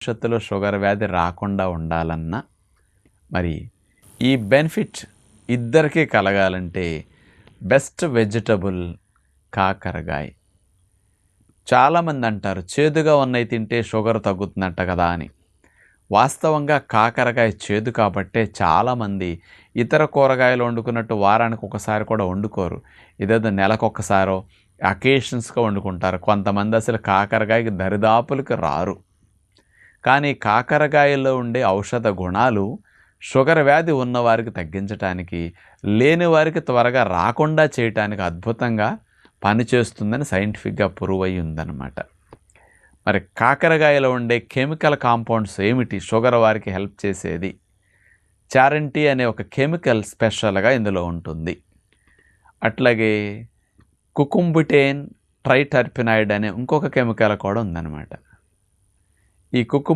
భవిష్యత్తులో షుగర్ వ్యాధి రాకుండా ఉండాలన్నా మరి ఈ బెనిఫిట్ ఇద్దరికీ కలగాలంటే బెస్ట్ వెజిటబుల్ కాకరకాయ. చాలామంది అంటారు చేదుగా ఉన్నవి తింటే షుగర్ తగ్గుతుందంట కదా అని. వాస్తవంగా కాకరకాయ చేదు కాబట్టే చాలామంది ఇతర కూరగాయలు వండుకున్నట్టు వారానికి ఒకసారి కూడా వండుకోరు. ఇదేదో నెలకొకసారో అకేషన్స్గా వండుకుంటారు. కొంతమంది అసలు కాకరకాయకి దరిదాపులకు రారు. కానీ కాకరకాయలో ఉండే ఔషధ గుణాలు షుగర్ వ్యాధి ఉన్నవారికి తగ్గించడానికి, లేని వారికి త్వరగా రాకుండా చేయటానికి అద్భుతంగా పనిచేస్తుందని సైంటిఫిక్గా ప్రూవ్ అయి ఉందన్నమాట. మరి కాకరకాయలో ఉండే కెమికల్ కాంపౌండ్స్ ఏమిటి షుగర్ వారికి హెల్ప్ చేసేది? చారంటీ అనే ఒక కెమికల్ స్పెషల్గా ఇందులో ఉంటుంది. అట్లాగే కుకుంబిటేన్ ట్రైటర్పినాయిడ్ అనే ఇంకొక కెమికల్ కూడా ఉందన్నమాట. ఈ